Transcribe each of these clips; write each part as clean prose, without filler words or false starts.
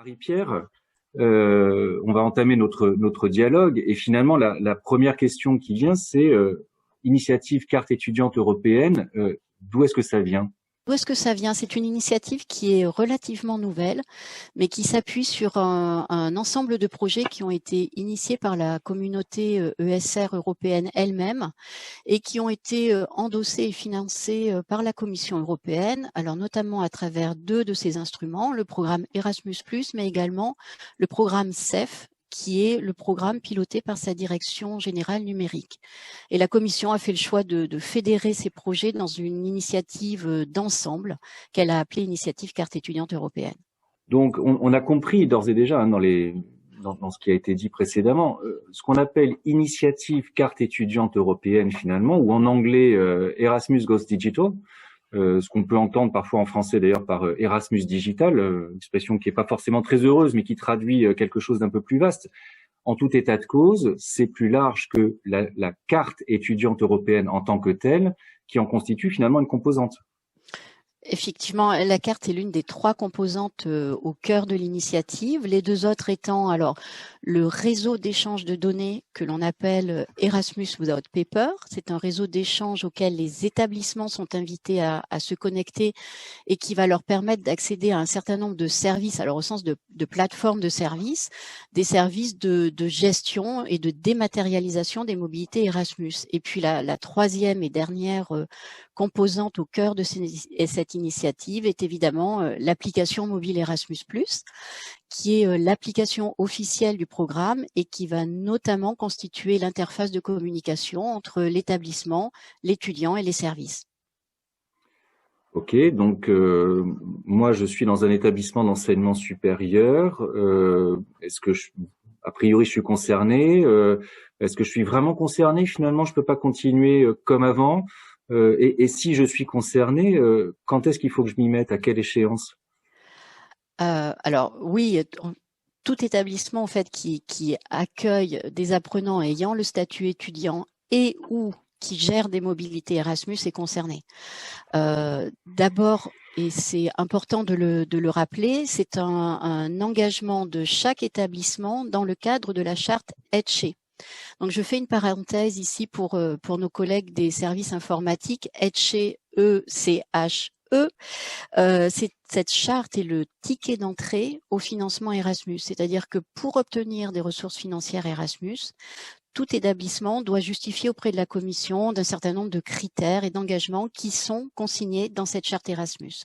Marie-Pierre, on va entamer notre dialogue et finalement la première question qui vient, c'est initiative carte étudiante européenne. D'où est-ce que ça vient? D'où est-ce que ça vient? C'est une initiative qui est relativement nouvelle, mais qui s'appuie sur un ensemble de projets qui ont été initiés par la communauté ESR européenne elle-même et qui ont été endossés et financés par la Commission européenne, alors notamment à travers deux de ces instruments, le programme Erasmus+, mais également le programme CEF, qui est le programme piloté par sa direction générale numérique. Et la Commission a fait le choix de fédérer ces projets dans une initiative d'ensemble qu'elle a appelée Initiative Carte étudiante européenne. Donc, on a compris d'ores et déjà dans ce qui a été dit précédemment, ce qu'on appelle Initiative Carte étudiante européenne finalement, ou en anglais Erasmus Goes Digital, ce qu'on peut entendre parfois en français d'ailleurs par Erasmus Digital, une expression qui n'est pas forcément très heureuse, mais qui traduit quelque chose d'un peu plus vaste. En tout état de cause, c'est plus large que la carte étudiante européenne en tant que telle, qui en constitue finalement une composante. Effectivement, la carte est l'une des trois composantes au cœur de l'initiative. Les deux autres étant alors le réseau d'échange de données que l'on appelle Erasmus Without Paper. C'est un réseau d'échange auquel les établissements sont invités à se connecter et qui va leur permettre d'accéder à un certain nombre de services, alors au sens de plateformes de services, des services de gestion et de dématérialisation des mobilités Erasmus. Et puis la troisième et dernière composante au cœur de cette initiative est évidemment l'application mobile Erasmus+, qui est l'application officielle du programme et qui va notamment constituer l'interface de communication entre l'établissement, l'étudiant et les services. Ok, donc moi je suis dans un établissement d'enseignement supérieur. Est-ce que a priori je suis concerné? Est-ce que je suis vraiment concerné? Finalement, je peux pas continuer comme avant. Et si je suis concerné, quand est-ce qu'il faut que je m'y mette? À quelle échéance? Alors oui, tout établissement en fait qui accueille des apprenants ayant le statut étudiant et ou qui gère des mobilités Erasmus est concerné. D'abord, et c'est important de le rappeler, c'est un engagement de chaque établissement dans le cadre de la charte ECHE. Donc, je fais une parenthèse ici pour nos collègues des services informatiques, ECHE, E-C-H-E. Cette charte est le ticket d'entrée au financement Erasmus. C'est-à-dire que pour obtenir des ressources financières Erasmus, tout établissement doit justifier auprès de la Commission d'un certain nombre de critères et d'engagements qui sont consignés dans cette charte Erasmus.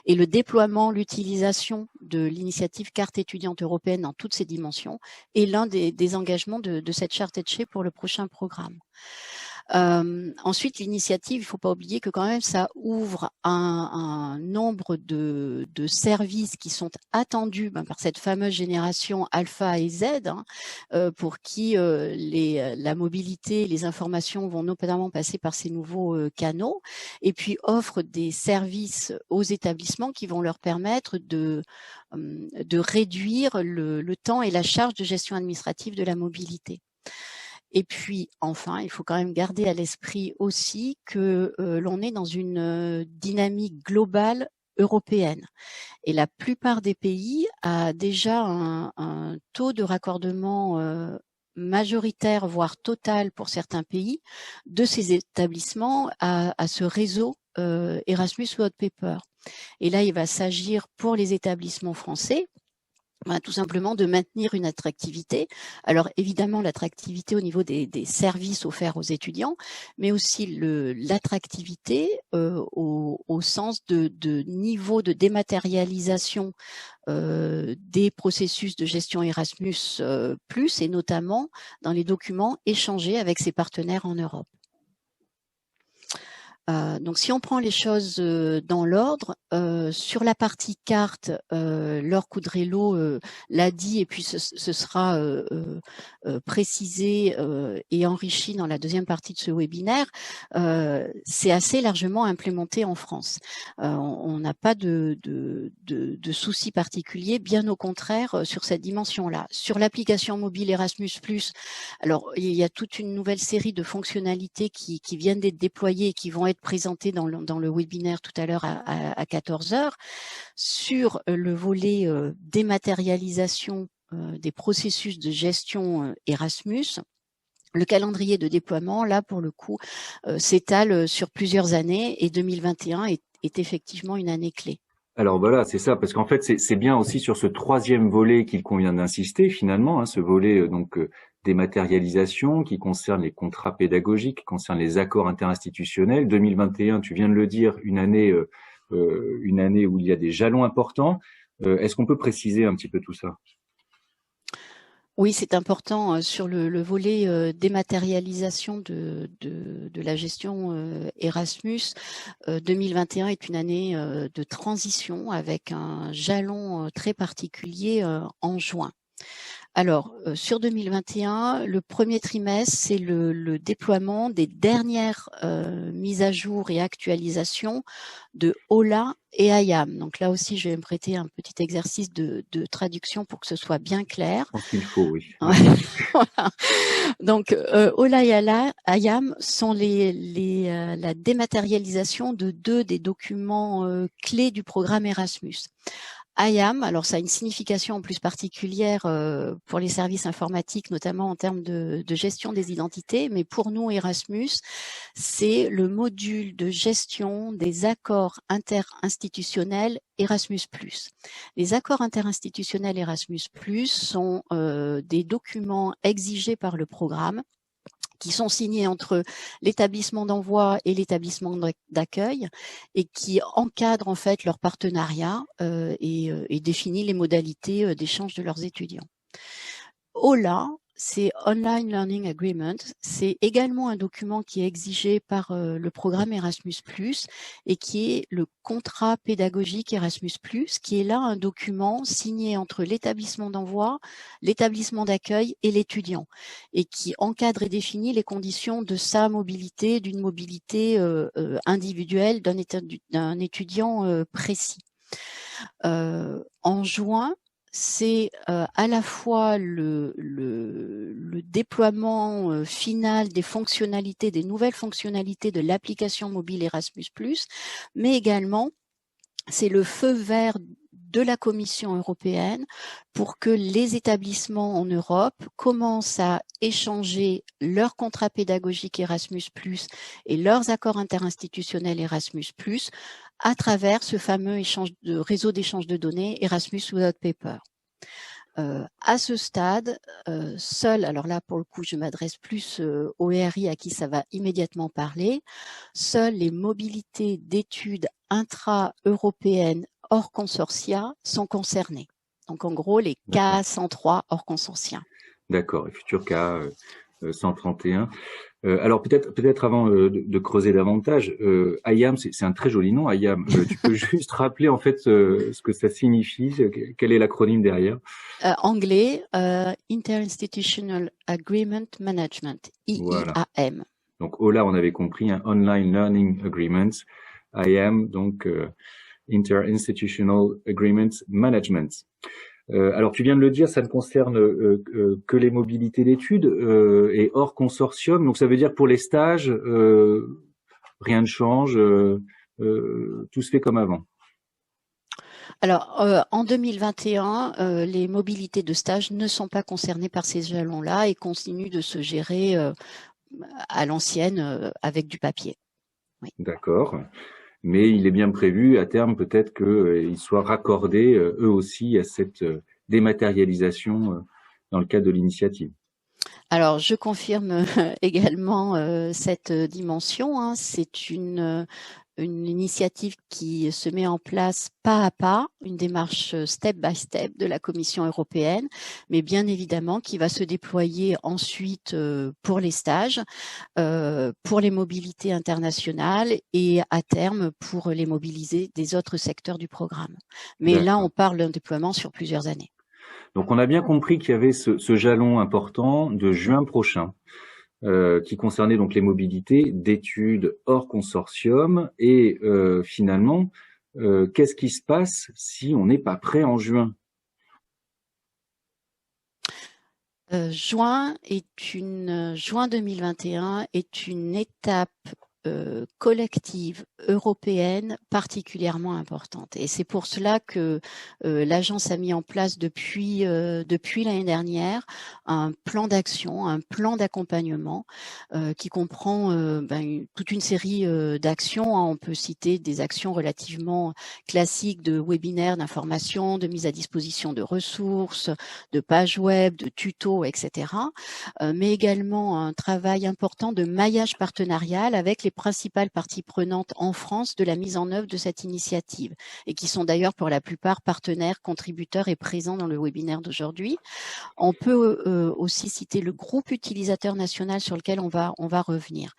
Et le déploiement, l'utilisation de l'initiative carte étudiante européenne dans toutes ses dimensions est l'un des engagements de cette charte ECHE pour le prochain programme. Ensuite, l'initiative, il ne faut pas oublier que quand même ça ouvre un nombre de services qui sont attendus par cette fameuse génération alpha et Z, pour qui la mobilité, les informations vont notamment passer par ces nouveaux canaux, et puis offre des services aux établissements qui vont leur permettre de réduire le temps et la charge de gestion administrative de la mobilité. Et puis, enfin, il faut quand même garder à l'esprit aussi que l'on est dans une dynamique globale européenne. Et la plupart des pays a déjà un taux de raccordement majoritaire, voire total pour certains pays, de ces établissements à ce réseau Erasmus Without Paper. Et là, il va s'agir pour les établissements français, tout simplement de maintenir une attractivité. Alors évidemment l'attractivité au niveau des services offerts aux étudiants, mais aussi l'attractivité au sens de niveau de dématérialisation des processus de gestion Erasmus+, et notamment dans les documents échangés avec ses partenaires en Europe. Donc, si on prend les choses dans l'ordre, sur la partie carte, Laure Coudrello l'a dit, et puis ce sera précisé et enrichi dans la deuxième partie de ce webinaire, c'est assez largement implémenté en France. On n'a pas de soucis particuliers, bien au contraire, sur cette dimension-là. Sur l'application mobile Erasmus+, alors il y a toute une nouvelle série de fonctionnalités qui viennent d'être déployées et qui vont être présentées dans le webinaire tout à l'heure à 14 heures. Sur le volet dématérialisation des processus de gestion Erasmus, le calendrier de déploiement, là, pour le coup, s'étale sur plusieurs années et 2021 est effectivement une année clé. Alors voilà, c'est ça, parce qu'en fait, c'est bien aussi sur ce troisième volet qu'il convient d'insister finalement, hein, ce volet dématérialisation qui concerne les contrats pédagogiques, qui concerne les accords interinstitutionnels. 2021, tu viens de le dire, une année où il y a des jalons importants. Est-ce qu'on peut préciser un petit peu tout ça? Oui, c'est important sur le volet dématérialisation de la gestion Erasmus. 2021 est une année de transition avec un jalon très particulier en juin. Alors, sur 2021, le premier trimestre, c'est le déploiement des dernières mises à jour et actualisations de OLA et IAM. Donc là aussi, je vais me prêter un petit exercice de traduction pour que ce soit bien clair. Je pense qu'il faut, oui. Voilà. Donc, OLA et IAM sont la dématérialisation de deux des documents clés du programme Erasmus. IAM, alors ça a une signification en plus particulière pour les services informatiques, notamment en termes de gestion des identités, mais pour nous, Erasmus, c'est le module de gestion des accords interinstitutionnels Erasmus+. Les accords interinstitutionnels Erasmus+, sont des documents exigés par le programme qui sont signés entre l'établissement d'envoi et l'établissement d'accueil et qui encadrent en fait leur partenariat et définit les modalités d'échange de leurs étudiants. OLA, c'est Online Learning Agreement. C'est également un document qui est exigé par le programme Erasmus+, et qui est le contrat pédagogique Erasmus+, qui est là un document signé entre l'établissement d'envoi, l'établissement d'accueil et l'étudiant, et qui encadre et définit les conditions de sa mobilité, d'une mobilité individuelle d'un étudiant précis. En juin, c'est à la fois le déploiement final des fonctionnalités, des nouvelles fonctionnalités de l'application mobile Erasmus+, mais également c'est le feu vert de la Commission européenne pour que les établissements en Europe commencent à échanger leurs contrats pédagogiques Erasmus+ et leurs accords interinstitutionnels Erasmus+ à travers ce fameux réseau d'échange de données Erasmus Without Paper. À ce stade, seul, alors là pour le coup je m'adresse plus au RI à qui ça va immédiatement parler, seules les mobilités d'études intra-européennes hors consortia sont concernées. Donc en gros les cas 103 hors consortia. D'accord, et futur cas 131. Alors peut-être avant de creuser davantage, IAM, c'est un très joli nom, IAM. Tu peux juste rappeler en fait ce que ça signifie, quel est l'acronyme derrière? Anglais, Interinstitutional Agreement Management, IIAM. Voilà. Donc OLA, on avait compris, hein, Online Learning Agreements. IAM, donc Interinstitutional Agreement Management. Alors tu viens de le dire, ça ne concerne que les mobilités d'études et hors consortium. Donc ça veut dire pour les stages, rien ne change, tout se fait comme avant. Alors, en 2021, les mobilités de stage ne sont pas concernées par ces jalons-là et continuent de se gérer à l'ancienne avec du papier. Oui. D'accord. Mais il est bien prévu à terme peut-être qu'ils soient raccordés eux aussi à cette dématérialisation dans le cadre de l'initiative. Alors, je confirme également cette dimension. Hein. C'est une initiative qui se met en place pas à pas, une démarche step by step de la Commission européenne, mais bien évidemment qui va se déployer ensuite pour les stages, pour les mobilités internationales et à terme pour les mobiliser des autres secteurs du programme. Mais là, on parle d'un déploiement sur plusieurs années. Donc on a bien compris qu'il y avait ce jalon important de juin prochain. Qui concernait donc les mobilités d'études hors consortium et finalement, qu'est-ce qui se passe si on n'est pas prêt en juin? Juin 2021 est une étape collective européenne particulièrement importante. Et c'est pour cela que l'agence a mis en place depuis l'année dernière un plan d'action, un plan d'accompagnement qui comprend toute une série d'actions. On peut citer des actions relativement classiques de webinaires, d'information, de mise à disposition de ressources, de pages web, de tutos, etc. Mais également un travail important de maillage partenarial avec les principales parties prenantes en France de la mise en œuvre de cette initiative et qui sont d'ailleurs pour la plupart partenaires, contributeurs et présents dans le webinaire d'aujourd'hui. On peut aussi citer le groupe utilisateur national sur lequel on va revenir.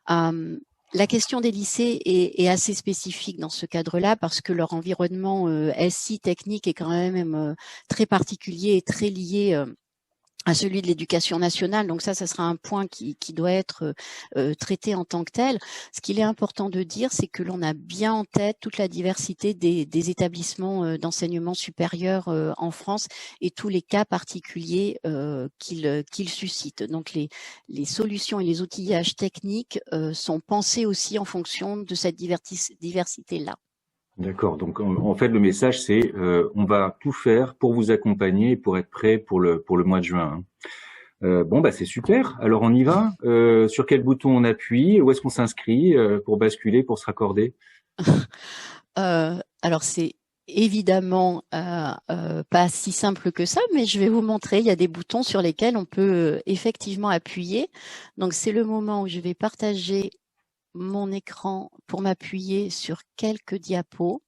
La question des lycées est assez spécifique dans ce cadre-là parce que leur environnement SI technique est quand même très particulier et très lié à celui de l'éducation nationale. Donc ça sera un point qui doit être traité en tant que tel. Ce qu'il est important de dire, c'est que l'on a bien en tête toute la diversité des établissements d'enseignement supérieur en France et tous les cas particuliers qu'ils suscitent. Donc les solutions et les outillages techniques sont pensés aussi en fonction de cette diversité-là. D'accord. Donc en fait le message c'est on va tout faire pour vous accompagner et pour être prêt pour le mois de juin. Bon bah c'est super. Alors on y va. Sur quel bouton on appuie? Où est-ce qu'on s'inscrit pour basculer, pour se raccorder? Alors c'est évidemment pas si simple que ça, mais je vais vous montrer. Il y a des boutons sur lesquels on peut effectivement appuyer. Donc c'est le moment où je vais partager mon écran pour m'appuyer sur quelques diapos.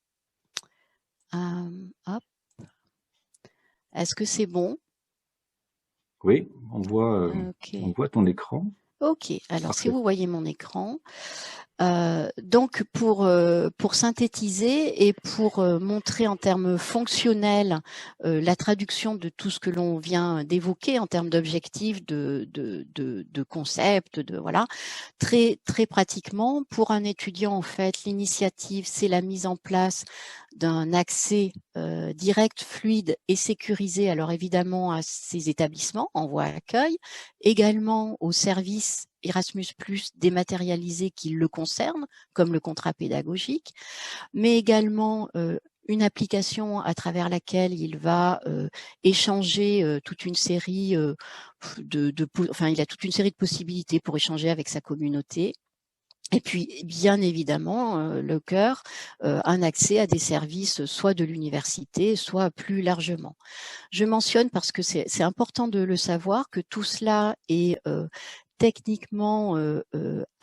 Hop. Est-ce que c'est bon? Oui, on voit ton écran. Ok, alors Parfait. si vous voyez mon écran, donc pour synthétiser et pour montrer en termes fonctionnels la traduction de tout ce que l'on vient d'évoquer en termes d'objectifs, de concepts, voilà, très pratiquement pour un étudiant en fait, l'initiative c'est la mise en place d'un accès direct, fluide et sécurisé, alors évidemment à ces établissements en voie accueil, également aux services Erasmus+ dématérialisés qui le concernent, comme le contrat pédagogique, mais également une application à travers laquelle il va échanger toute une série il a toute une série de possibilités pour échanger avec sa communauté. Et puis, bien évidemment, le cœur, un accès à des services soit de l'université, soit plus largement. Je mentionne parce que c'est important de le savoir que tout cela est techniquement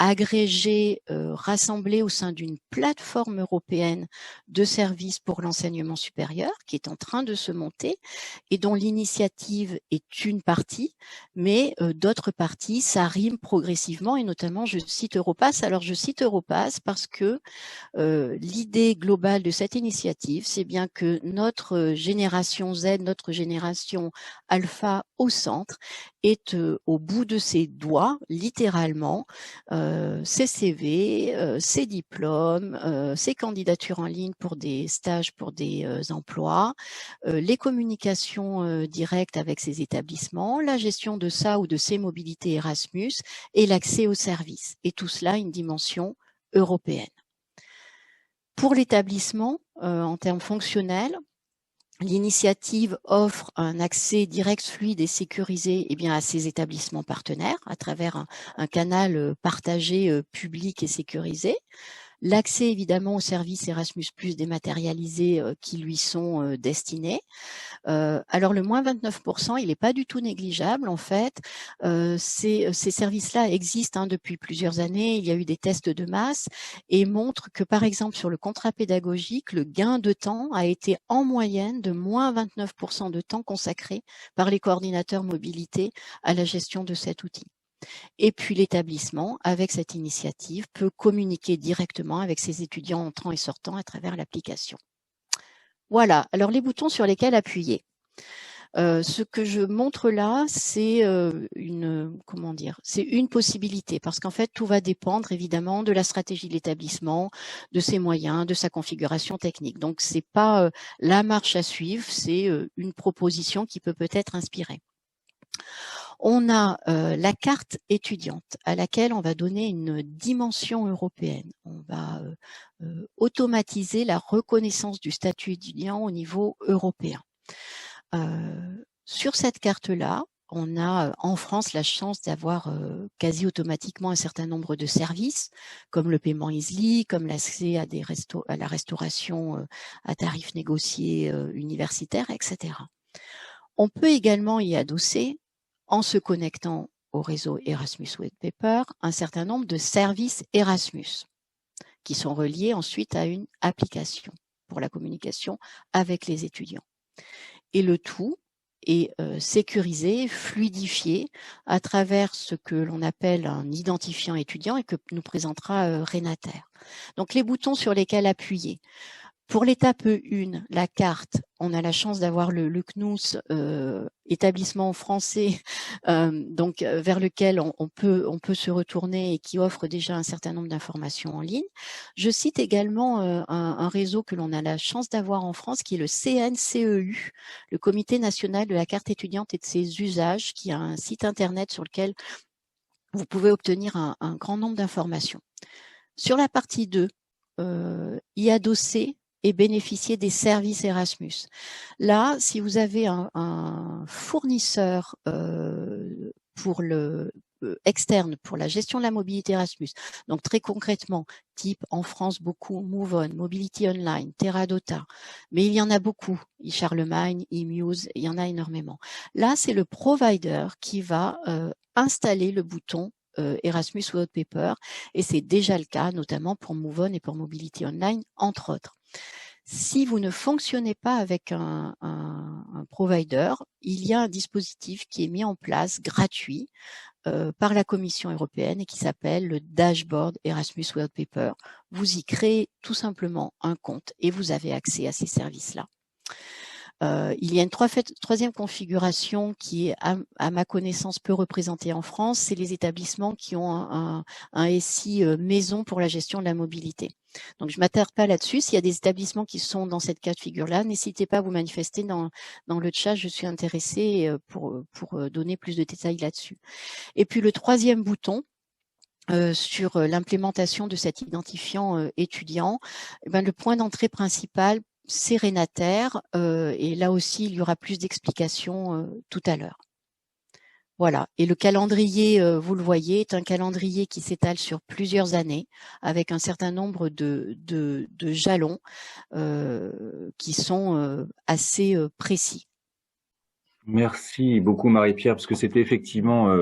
agrégé, rassemblé au sein d'une plateforme européenne de services pour l'enseignement supérieur qui est en train de se monter et dont l'initiative est une partie, mais d'autres parties s'arriment progressivement et notamment je cite Europass. Alors je cite Europass parce que l'idée globale de cette initiative, c'est bien que notre génération Z, notre génération alpha au centre, est au bout de ses doigts, littéralement, ses CV, ses diplômes, ses candidatures en ligne pour des stages, pour des emplois, les communications directes avec ces établissements, la gestion de ça ou de ces mobilités Erasmus et l'accès aux services. Et tout cela une dimension européenne. Pour l'établissement, en termes fonctionnels, l'initiative offre un accès direct, fluide et sécurisé à ces établissements partenaires à travers un canal partagé, public et sécurisé. L'accès évidemment aux services Erasmus+ dématérialisés qui lui sont destinés. Alors le moins 29%, il n'est pas du tout négligeable en fait. Ces services-là existent depuis plusieurs années. Il y a eu des tests de masse et montrent que par exemple sur le contrat pédagogique, le gain de temps a été en moyenne de moins 29% de temps consacré par les coordinateurs mobilité à la gestion de cet outil. Et puis l'établissement, avec cette initiative, peut communiquer directement avec ses étudiants entrant et sortant à travers l'application. Voilà, alors les boutons sur lesquels appuyer. Ce que je montre là, c'est une possibilité parce qu'en fait, tout va dépendre évidemment de la stratégie de l'établissement, de ses moyens, de sa configuration technique. Donc, c'est pas la marche à suivre, c'est une proposition qui peut être inspirée. On a la carte étudiante à laquelle on va donner une dimension européenne. On va automatiser la reconnaissance du statut étudiant au niveau européen. Sur cette carte-là, on a en France la chance d'avoir quasi automatiquement un certain nombre de services, comme le paiement Easly, comme l'accès à, à la restauration à tarifs négociés universitaires, etc. On peut également y adosser, en se connectant au réseau Erasmus White Paper, un certain nombre de services Erasmus qui sont reliés ensuite à une application pour la communication avec les étudiants. Et le tout est sécurisé, fluidifié à travers ce que l'on appelle un identifiant étudiant et que nous présentera Renater. Donc les boutons sur lesquels appuyer. Pour l'étape 1, la carte, on a la chance d'avoir le CNUS, établissement français, vers lequel on peut se retourner et qui offre déjà un certain nombre d'informations en ligne. Je cite également un réseau que l'on a la chance d'avoir en France, qui est le CNCEU, le Comité national de la carte étudiante et de ses usages, qui a un site internet sur lequel vous pouvez obtenir un grand nombre d'informations. Sur la partie 2, y adosser et bénéficier des services Erasmus. Là, si vous avez un fournisseur pour le externe pour la gestion de la mobilité Erasmus, donc très concrètement, type en France beaucoup MoveOn, Mobility Online, Teradata, mais il y en a beaucoup, eCharlemagne, eMuse, il y en a énormément. Là, c'est le provider qui va installer le bouton Erasmus White Paper, et c'est déjà le cas, notamment pour MoveOn et pour Mobility Online, entre autres. Si vous ne fonctionnez pas avec un provider, il y a un dispositif qui est mis en place gratuit par la Commission européenne et qui s'appelle le Dashboard Erasmus White Paper. Vous y créez tout simplement un compte et vous avez accès à ces services-là. Il y a une troisième configuration qui est, à ma connaissance, peu représentée en France, c'est les établissements qui ont un SI maison pour la gestion de la mobilité. Donc, je ne m'attarde pas là-dessus. S'il y a des établissements qui sont dans cette cas de figure-là, n'hésitez pas à vous manifester dans le chat. Je suis intéressée pour donner plus de détails là-dessus. Et puis, le troisième bouton, sur l'implémentation de cet identifiant étudiant, le point d'entrée principal, c'est Renater, et là aussi, il y aura plus d'explications tout à l'heure. Voilà. Et le calendrier, vous le voyez, est un calendrier qui s'étale sur plusieurs années, avec un certain nombre de jalons qui sont assez précis. Merci beaucoup Marie-Pierre, parce que c'était effectivement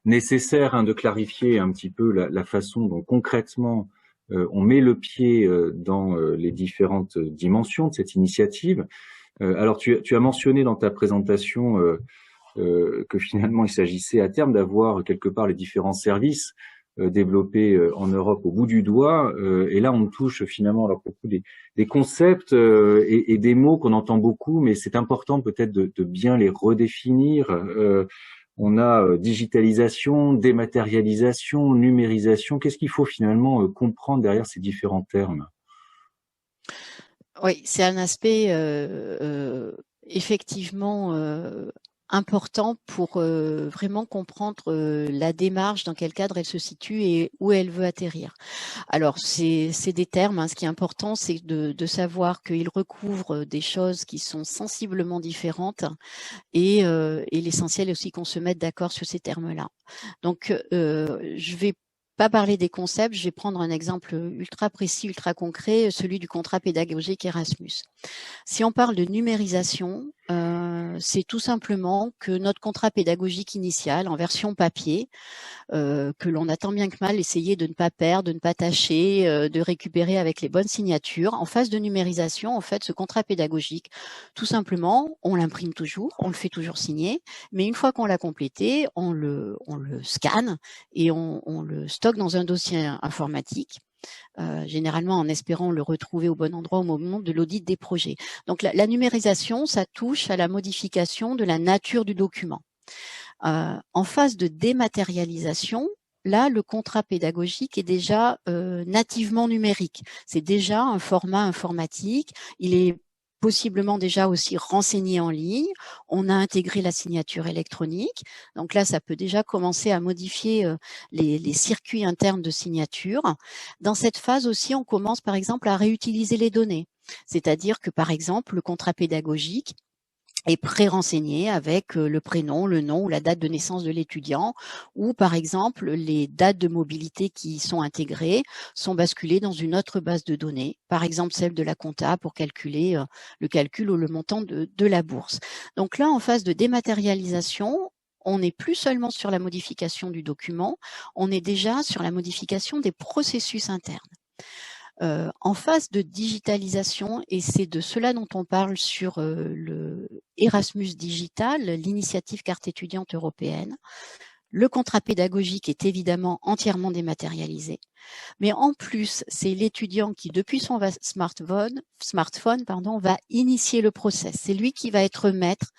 nécessaire de clarifier un petit peu la façon dont concrètement on met le pied dans les différentes dimensions de cette initiative. Alors tu as mentionné dans ta présentation que finalement il s'agissait à terme d'avoir quelque part les différents services développés en Europe au bout du doigt, et là on touche finalement alors beaucoup des concepts et des mots qu'on entend beaucoup, mais c'est important peut-être de bien les redéfinir. On a digitalisation, dématérialisation, numérisation. Qu'est-ce qu'il faut finalement comprendre derrière ces différents termes? Oui, c'est un aspect effectivement important pour vraiment comprendre la démarche, dans quel cadre elle se situe et où elle veut atterrir. Alors, c'est des termes. Ce qui est important, c'est de savoir qu'ils recouvrent des choses qui sont sensiblement différentes, et l'essentiel est aussi qu'on se mette d'accord sur ces termes-là. Donc, je vais pas parler des concepts, je vais prendre un exemple ultra précis, ultra concret, celui du contrat pédagogique Erasmus. Si on parle de numérisation, c'est tout simplement que notre contrat pédagogique initial en version papier, que l'on a tant bien que mal essayé de ne pas perdre, de ne pas tâcher, de récupérer avec les bonnes signatures. En phase de numérisation, en fait, ce contrat pédagogique, tout simplement, on l'imprime toujours, on le fait toujours signer, mais une fois qu'on l'a complété, on le scanne et on le stocke dans un dossier informatique. Généralement en espérant le retrouver au bon endroit au moment de l'audit des projets. Donc la numérisation, ça touche à la modification de la nature du document. En phase de dématérialisation, là, le contrat pédagogique est déjà nativement numérique. C'est déjà un format informatique. Il est possiblement déjà aussi renseigné en ligne. On a intégré la signature électronique. Donc là, ça peut déjà commencer à modifier les circuits internes de signature. Dans cette phase aussi, on commence par exemple à réutiliser les données. C'est-à-dire que par exemple, le contrat pédagogique est pré-renseigné avec le prénom, le nom ou la date de naissance de l'étudiant, ou par exemple les dates de mobilité qui sont intégrées sont basculées dans une autre base de données, par exemple celle de la compta pour calculer le calcul ou le montant de la bourse. Donc là, en phase de dématérialisation, on n'est plus seulement sur la modification du document, on est déjà sur la modification des processus internes. En phase de digitalisation, et c'est de cela dont on parle sur le Erasmus Digital, l'initiative carte étudiante européenne, le contrat pédagogique est évidemment entièrement dématérialisé. Mais en plus, c'est l'étudiant qui, depuis son smartphone, va initier le process. C'est lui qui va être maître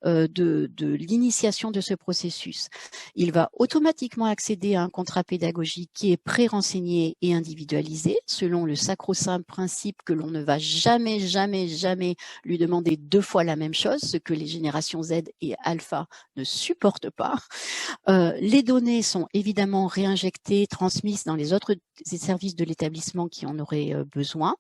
de l'initiation de ce processus. Il va automatiquement accéder à un contrat pédagogique qui est pré-renseigné et individualisé, selon le sacro-saint principe que l'on ne va jamais lui demander 2 fois la même chose, ce que les générations Z et Alpha ne supportent pas. Les données sont évidemment réinjectées, transmises dans les autres services de l'établissement qui en auraient besoin.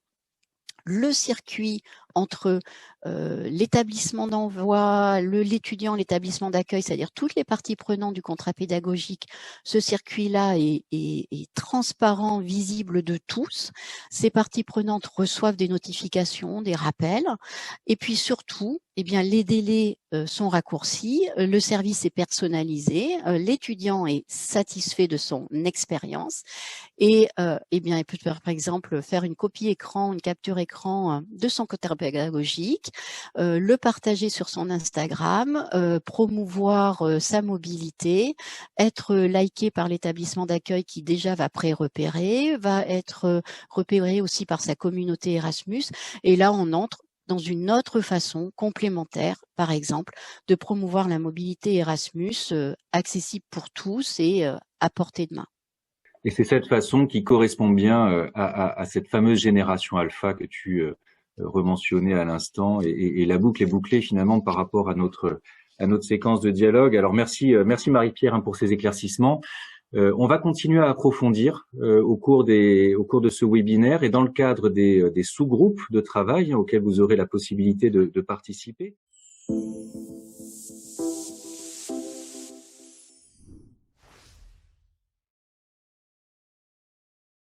Le circuit entre l'établissement d'envoi, l'étudiant, l'établissement d'accueil, c'est-à-dire toutes les parties prenantes du contrat pédagogique, ce circuit-là est transparent, visible de tous. Ces parties prenantes reçoivent des notifications, des rappels, et puis surtout, eh bien, les délais sont raccourcis, le service est personnalisé, l'étudiant est satisfait de son expérience, et eh bien, il peut par exemple faire une copie écran, une capture écran de son contrat pédagogique, le partager sur son Instagram, promouvoir sa mobilité, être liké par l'établissement d'accueil qui déjà va pré-repérer, va être repéré aussi par sa communauté Erasmus. Et là, on entre dans une autre façon complémentaire, par exemple, de promouvoir la mobilité Erasmus accessible pour tous et à portée de main. Et c'est cette façon qui correspond bien à cette fameuse génération alpha que tu rementionnais à l'instant, et la boucle est bouclée finalement par rapport à notre séquence de dialogue. Alors merci Marie-Pierre pour ces éclaircissements. On va continuer à approfondir au cours de ce webinaire et dans le cadre des sous-groupes de travail auxquels vous aurez la possibilité de participer.